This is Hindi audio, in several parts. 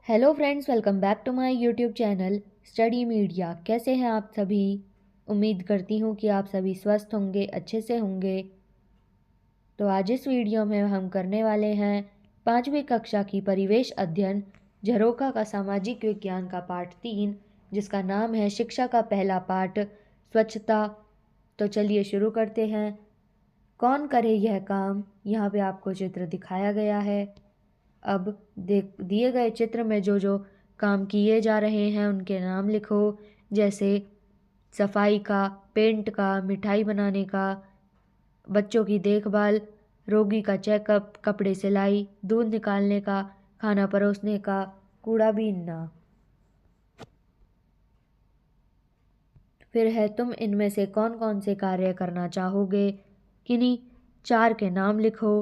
Hello friends, welcome back to my YouTube channel study media. कैसे हैं आप सभी? उम्मीद करती हूँ कि आप सभी स्वस्थ होंगे, अच्छे से होंगे। तो आज इस वीडियो में हम करने वाले हैं 5वीं कक्षा की परिवेश अध्ययन झरोखा का सामाजिक विज्ञान का पाठ 3, जिसका नाम है शिक्षा का पहला पाठ स्वच्छता। तो चलिए शुरू करते हैं। कौन करे यह काम? यहाँ पे आपको चित्र दिखाया गया है। अब दिए गए चित्र में जो जो काम किए जा रहे हैं उनके नाम लिखो, जैसे सफाई का, पेंट का, मिठाई बनाने का, बच्चों की देखभाल, रोगी का चेकअप, कपड़े सिलाई, दूध निकालने का, खाना परोसने का, कूड़ा बीनना। फिर है तुम इनमें से कौन कौन से कार्य करना चाहोगे? किन्हीं 4 के नाम लिखो,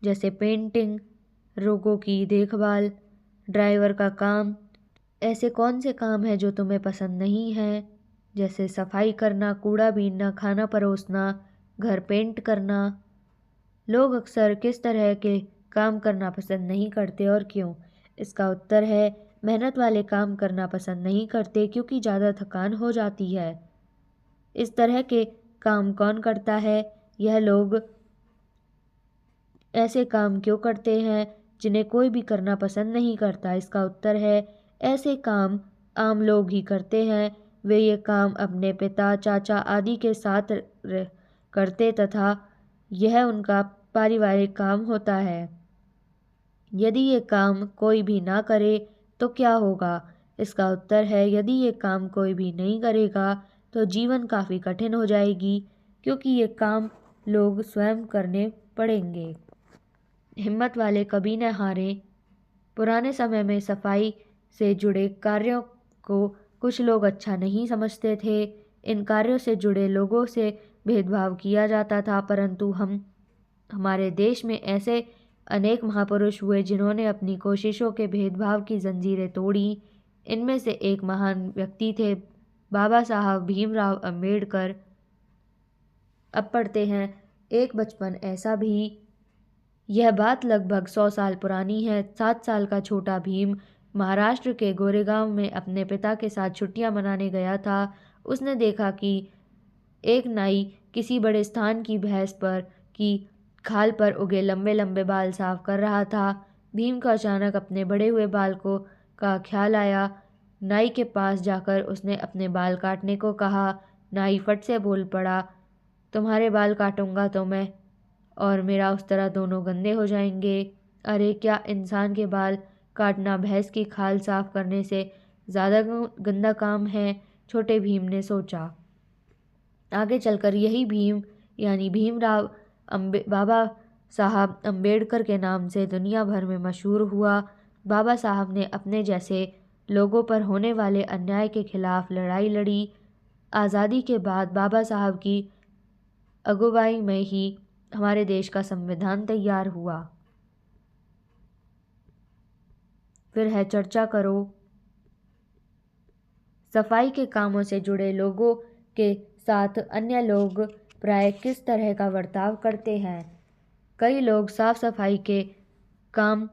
जैसे पेंटिंग, रोगों की देखभाल, ड्राइवर का काम। ऐसे कौन से काम हैं जो तुम्हें पसंद नहीं हैं? जैसे सफाई करना, कूड़ा बीनना, खाना परोसना, घर पेंट करना। लोग अक्सर किस तरह के काम करना पसंद नहीं करते और क्यों? इसका उत्तर है मेहनत वाले काम करना पसंद नहीं करते, क्योंकि ज़्यादा थकान हो जाती है। इस तरह के काम कौन करता है? यह लोग ऐसे काम क्यों करते हैं जिन्हें कोई भी करना पसंद नहीं करता? इसका उत्तर है ऐसे काम आम लोग ही करते हैं। वे ये काम अपने पिता, चाचा आदि के साथ करते तथा यह उनका पारिवारिक काम होता है। यदि ये काम कोई भी ना करे तो क्या होगा? इसका उत्तर है यदि ये काम कोई भी नहीं करेगा तो जीवन काफ़ी कठिन हो जाएगी, क्योंकि ये काम लोग स्वयं करने पड़ेंगे। हिम्मत वाले कभी न हारे। पुराने समय में सफाई से जुड़े कार्यों को कुछ लोग अच्छा नहीं समझते थे। इन कार्यों से जुड़े लोगों से भेदभाव किया जाता था, परंतु हमारे देश में ऐसे अनेक महापुरुष हुए जिन्होंने अपनी कोशिशों के भेदभाव की जंजीरें तोड़ी। इनमें से एक महान व्यक्ति थे बाबा साहब भीमराव अंबेडकर। अब पढ़ते हैं एक बचपन ऐसा भी। यह बात लगभग 100 साल पुरानी है। 7 साल का छोटा भीम महाराष्ट्र के गोरेगांव में अपने पिता के साथ छुट्टियां मनाने गया था। उसने देखा कि एक नाई किसी बड़े स्थान की भैंस पर की खाल पर उगे लंबे लंबे बाल साफ कर रहा था। भीम को अचानक अपने बड़े हुए बाल को का ख्याल आया। नाई के पास जाकर उसने अपने बाल काटने को कहा। नाई फट से बोल पड़ा, तुम्हारे बाल काटूंगा तो मैं और मेरा उस तरह दोनों गंदे हो जाएंगे। अरे, क्या इंसान के बाल काटना भैंस की खाल साफ करने से ज़्यादा गंदा काम है? छोटे भीम ने सोचा। आगे चलकर यही भीम यानी भीमराव बाबा साहब अंबेडकर के नाम से दुनिया भर में मशहूर हुआ। बाबा साहब ने अपने जैसे लोगों पर होने वाले अन्याय के खिलाफ लड़ाई लड़ी। आज़ादी के बाद बाबा साहब की अगुवाई में ही हमारे देश का संविधान तैयार हुआ। फिर है चर्चा करो। सफाई के कामों से जुड़े लोगों के साथ अन्य लोग प्राय किस तरह का बर्ताव करते हैं? कई लोग साफ सफाई के काम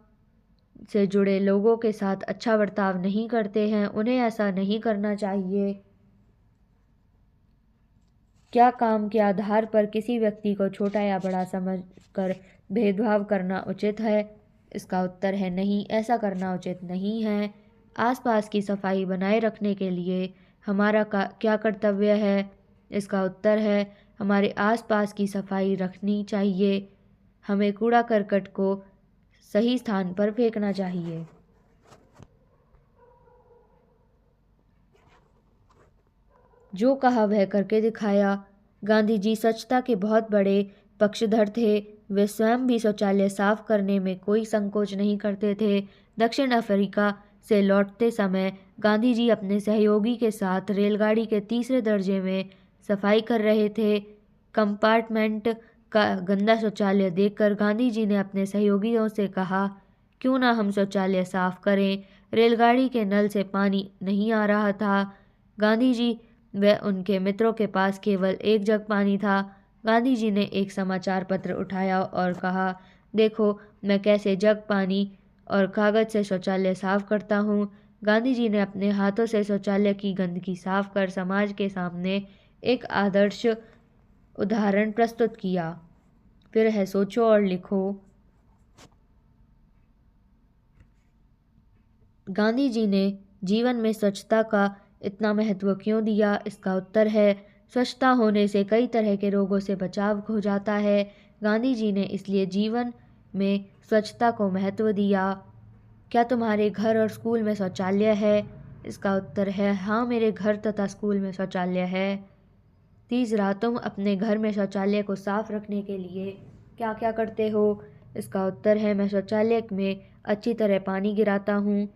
से जुड़े लोगों के साथ अच्छा बर्ताव नहीं करते हैं। उन्हें ऐसा नहीं करना चाहिए। क्या काम के आधार पर किसी व्यक्ति को छोटा या बड़ा समझकर भेदभाव करना उचित है? इसका उत्तर है नहीं, ऐसा करना उचित नहीं है। आसपास की सफाई बनाए रखने के लिए हमारा क्या कर्तव्य है? इसका उत्तर है हमारे आसपास की सफाई रखनी चाहिए। हमें कूड़ा करकट को सही स्थान पर फेंकना चाहिए। जो कहा वह करके दिखाया। गांधी जी स्वच्छता के बहुत बड़े पक्षधर थे। वे स्वयं भी शौचालय साफ करने में कोई संकोच नहीं करते थे। दक्षिण अफ्रीका से लौटते समय गांधी जी अपने सहयोगी के साथ रेलगाड़ी के तीसरे दर्जे में सफाई कर रहे थे। कंपार्टमेंट का गंदा शौचालय देखकर गांधी जी ने अपने सहयोगियों से कहा, क्यों ना हम शौचालय साफ करें। रेलगाड़ी के नल से पानी नहीं आ रहा था। गांधी जी व उनके मित्रों के पास केवल एक जग पानी था। गांधी जी ने एक समाचार पत्र उठाया और कहा, देखो मैं कैसे जग पानी और कागज से शौचालय साफ करता हूँ। गांधी जी ने अपने हाथों से शौचालय की गंदगी साफ कर समाज के सामने एक आदर्श उदाहरण प्रस्तुत किया। फिर है सोचो और लिखो। गांधी जी ने जीवन में स्वच्छता का इतना महत्व क्यों दिया? इसका उत्तर है स्वच्छता होने से कई तरह के रोगों से बचाव हो जाता है। गांधी जी ने इसलिए जीवन में स्वच्छता को महत्व दिया। क्या तुम्हारे घर और स्कूल में शौचालय है? इसका उत्तर है हाँ, मेरे घर तथा स्कूल में शौचालय है। तीसरा, तुम अपने घर में शौचालय को साफ रखने के लिए क्या क्या करते हो? इसका उत्तर है मैं शौचालय में अच्छी तरह पानी गिराता हूँ,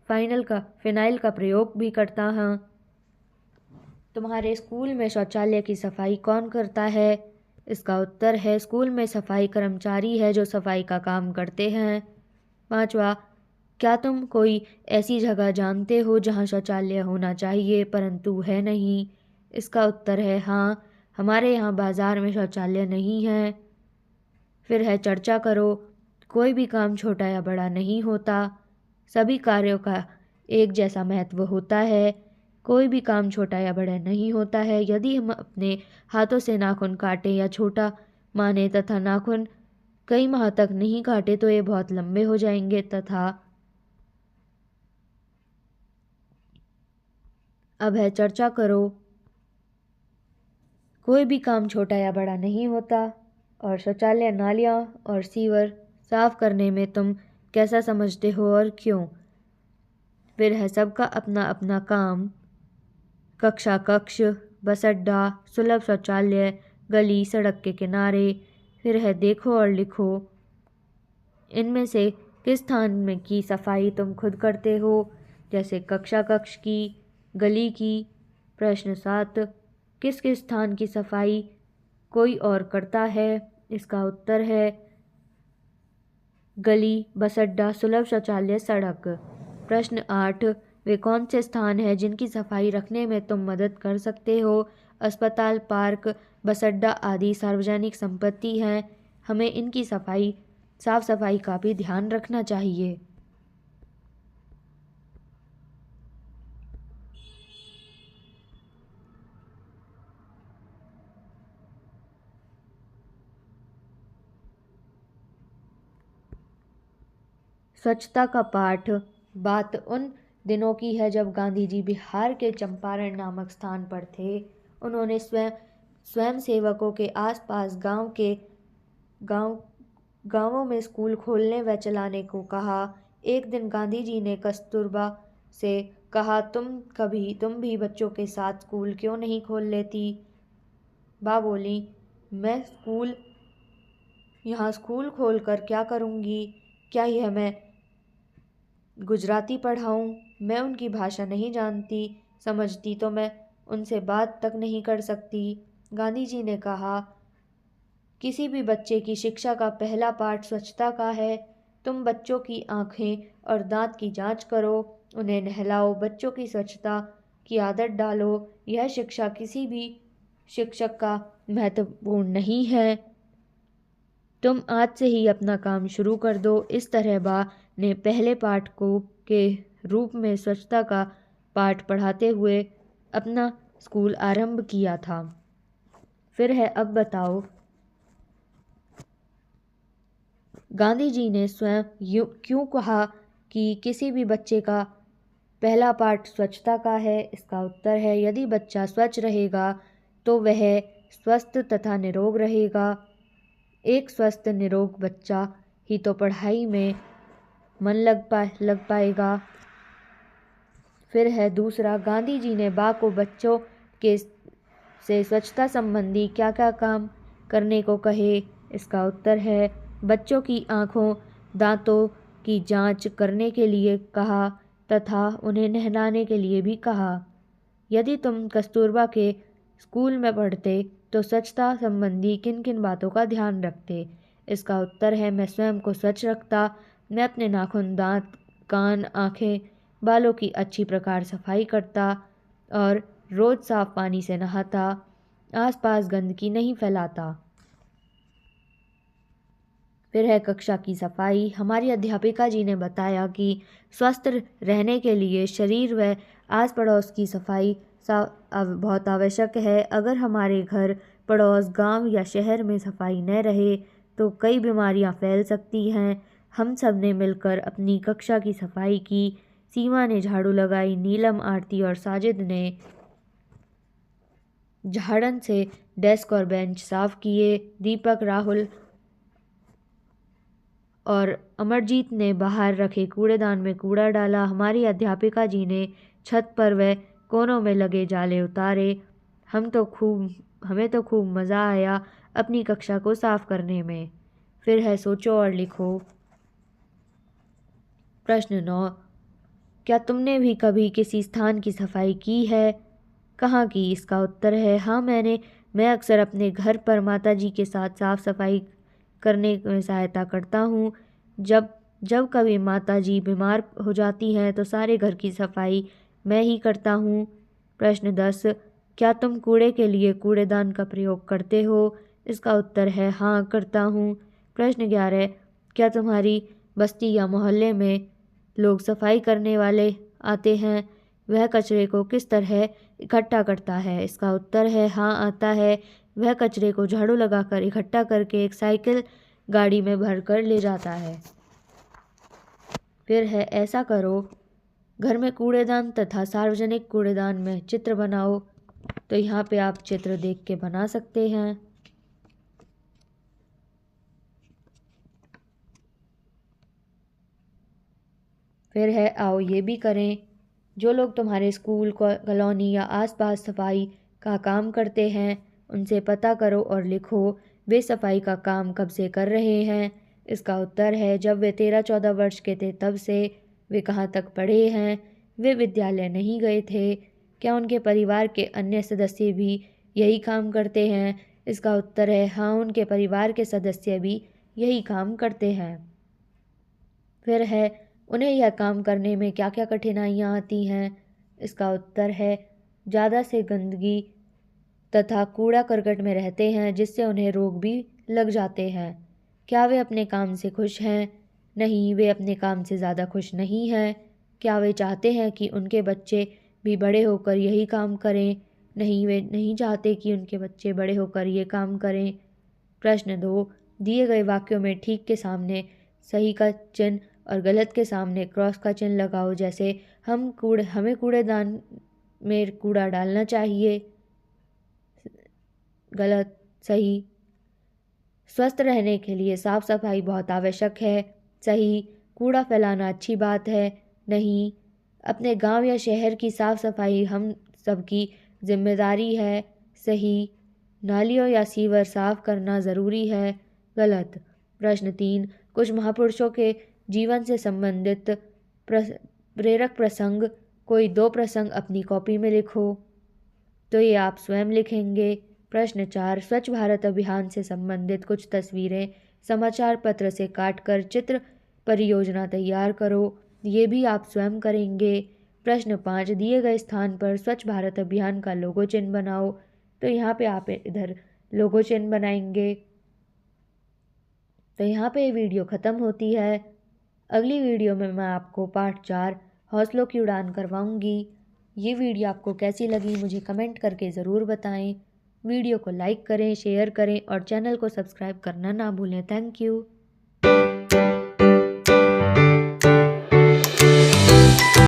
फिनाइल का प्रयोग भी करता हूँ। तुम्हारे स्कूल में शौचालय की सफाई कौन करता है? इसका उत्तर है स्कूल में सफाई कर्मचारी है जो सफाई का काम करते हैं। पांचवा, क्या तुम कोई ऐसी जगह जानते हो जहाँ शौचालय होना चाहिए परंतु है नहीं? इसका उत्तर है हाँ, हमारे यहाँ बाजार में शौचालय नहीं है। फिर है चर्चा करो। कोई भी काम छोटा या बड़ा नहीं होता, सभी कार्यों का एक जैसा महत्व होता है। कोई भी काम छोटा या बड़ा नहीं होता है। यदि हम अपने हाथों से नाखून काटें या छोटा माने तथा नाखून कई माह तक नहीं काटे तो ये बहुत लंबे हो जाएंगे तथा अब है चर्चा करो। कोई भी काम छोटा या बड़ा नहीं होता और शौचालय, नालियाँ और सीवर साफ करने में तुम कैसा समझते हो और क्यों? फिर है सबका अपना अपना काम। कक्षा कक्ष, बस अड्डा, सुलभ शौचालय, गली सड़क के किनारे। फिर है देखो और लिखो। इनमें से किस स्थान में की सफाई तुम खुद करते हो? जैसे कक्षा कक्ष की, गली की। प्रश्न 7, किस किस स्थान की सफाई कोई और करता है? इसका उत्तर है गली, बस अड्डा, सुलभ शौचालय, सड़क। प्रश्न 8, वे कौन से स्थान हैं जिनकी सफाई रखने में तुम मदद कर सकते हो? अस्पताल, पार्क, बस अड्डा आदि सार्वजनिक संपत्ति हैं। हमें इनकी साफ सफाई का भी ध्यान रखना चाहिए। स्वच्छता का पाठ। बात उन दिनों की है जब गांधी जी बिहार के चंपारण नामक स्थान पर थे। उन्होंने स्वयं सेवकों के आसपास गांव गांवों में स्कूल खोलने व चलाने को कहा। एक दिन गांधी जी ने कस्तूरबा से कहा, तुम भी बच्चों के साथ स्कूल क्यों नहीं खोल लेती? बा बोली, मैं यहाँ स्कूल खोल कर क्या करूँगी? क्या यह मैं गुजराती पढ़ाऊँ? मैं उनकी भाषा नहीं जानती, समझती तो मैं उनसे बात तक नहीं कर सकती। गांधी जी ने कहा, किसी भी बच्चे की शिक्षा का पहला पाठ स्वच्छता का है। तुम बच्चों की आँखें और दांत की जांच करो, उन्हें नहलाओ, बच्चों की स्वच्छता की आदत डालो। यह शिक्षा किसी भी शिक्षक का महत्वपूर्ण नहीं है। तुम आज से ही अपना काम शुरू कर दो। इस तरह बा ने पहले पाठ के रूप में स्वच्छता का पाठ पढ़ाते हुए अपना स्कूल आरंभ किया था। फिर है अब बताओ, गांधी जी ने स्वयं क्यों कहा कि किसी भी बच्चे का पहला पाठ स्वच्छता का है? इसका उत्तर है यदि बच्चा स्वच्छ रहेगा तो वह स्वस्थ तथा निरोग रहेगा। एक स्वस्थ निरोग बच्चा ही तो पढ़ाई में मन लग पाएगा। फिर है दूसरा, गांधी जी ने बा को बच्चों के से स्वच्छता संबंधी क्या क्या काम करने को कहे? इसका उत्तर है बच्चों की आँखों, दांतों की जांच करने के लिए कहा तथा उन्हें नहलाने के लिए भी कहा। यदि तुम कस्तूरबा के स्कूल में पढ़ते तो स्वच्छता संबंधी किन किन बातों का ध्यान रखते? इसका उत्तर है मैं स्वयं को स्वच्छ रखता, मैं अपने नाखून, दांत, कान, आँखें, बालों की अच्छी प्रकार सफाई करता और रोज़ साफ पानी से नहाता, आसपास गंदगी नहीं फैलाता। फिर है कक्षा की सफाई। हमारी अध्यापिका जी ने बताया कि स्वस्थ रहने के लिए शरीर व आस पड़ोस की सफाई बहुत आवश्यक है। अगर हमारे घर, पड़ोस, गांव या शहर में सफाई न रहे तो कई बीमारियां फैल सकती हैं। हम सब ने मिलकर अपनी कक्षा की सफाई की। सीमा ने झाड़ू लगाई, नीलम, आरती और साजिद ने झाड़न से डेस्क और बेंच साफ किए। दीपक, राहुल और अमरजीत ने बाहर रखे कूड़ेदान में कूड़ा डाला। हमारी अध्यापिका जी ने छत पर व कोनों में लगे जाले उतारे। हमें तो खूब मज़ा आया अपनी कक्षा को साफ करने में। फिर है सोचो और लिखो। प्रश्न 9, क्या तुमने भी कभी किसी स्थान की सफाई की है? कहाँ की? इसका उत्तर है हाँ, मैं अक्सर अपने घर पर माताजी के साथ साफ सफाई करने में सहायता करता हूँ। जब जब कभी माताजी बीमार हो जाती हैं तो सारे घर की सफाई मैं ही करता हूँ। प्रश्न 10, क्या तुम कूड़े के लिए कूड़ेदान का प्रयोग करते हो? इसका उत्तर है हाँ, करता हूँ। प्रश्न 11, क्या तुम्हारी बस्ती या मोहल्ले में लोग सफाई करने वाले आते हैं? वह कचरे को किस तरह इकट्ठा करता है? इसका उत्तर है हाँ, आता है। वह कचरे को झाड़ू लगाकर इकट्ठा करके एक साइकिल गाड़ी में भर कर ले जाता है। फिर है ऐसा करो। घर में कूड़ेदान तथा सार्वजनिक कूड़ेदान में चित्र बनाओ। तो यहाँ पे आप चित्र देख के बना सकते हैं। फिर है आओ ये भी करें। जो लोग तुम्हारे स्कूल, कॉलोनी या आसपास सफाई का काम करते हैं उनसे पता करो और लिखो वे सफाई का काम कब से कर रहे हैं। इसका उत्तर है जब वे 13-14 वर्ष के थे तब से। वे कहाँ तक पढ़े हैं? वे विद्यालय नहीं गए थे। क्या उनके परिवार के अन्य सदस्य भी यही काम करते हैं? इसका उत्तर है हाँ, उनके परिवार के सदस्य भी यही काम करते हैं। फिर है उन्हें यह काम करने में क्या क्या कठिनाइयाँ आती हैं? इसका उत्तर है ज़्यादा से गंदगी तथा कूड़ा करकट में रहते हैं जिससे उन्हें रोग भी लग जाते हैं। क्या वे अपने काम से खुश हैं? नहीं, वे अपने काम से ज़्यादा खुश नहीं हैं। क्या वे चाहते हैं कि उनके बच्चे भी बड़े होकर यही काम करें? नहीं, वे नहीं चाहते कि उनके बच्चे बड़े होकर ये काम करें। प्रश्न 2, दिए गए वाक्यों में ठीक के सामने सही का चिन्ह और गलत के सामने क्रॉस का चिन्ह लगाओ। जैसे हमें कूड़ेदान में कूड़ा डालना चाहिए। गलत, सही। स्वस्थ रहने के लिए साफ सफाई बहुत आवश्यक है। सही। कूड़ा फैलाना अच्छी बात है। नहीं। अपने गांव या शहर की साफ सफाई हम सबकी जिम्मेदारी है। सही। नालियों या सीवर साफ करना ज़रूरी है। गलत। प्रश्न 3, कुछ महापुरुषों के जीवन से संबंधित प्रेरक प्रसंग, कोई 2 प्रसंग अपनी कॉपी में लिखो। तो ये आप स्वयं लिखेंगे। प्रश्न 4, स्वच्छ भारत अभियान से संबंधित कुछ तस्वीरें समाचार पत्र से काटकर चित्र परियोजना तैयार करो। ये भी आप स्वयं करेंगे। प्रश्न 5, दिए गए स्थान पर स्वच्छ भारत अभियान का लोगो चिन्ह बनाओ। तो यहाँ पे आप इधर लोगो चिन्ह बनाएंगे। तो यहाँ पे ये वीडियो ख़त्म होती है। अगली वीडियो में मैं आपको पार्ट 4 हौसलों की उड़ान करवाऊँगी। ये वीडियो आपको कैसी लगी मुझे कमेंट करके ज़रूर बताएं। वीडियो को लाइक करें, शेयर करें और चैनल को सब्सक्राइब करना ना भूलें। Thank you.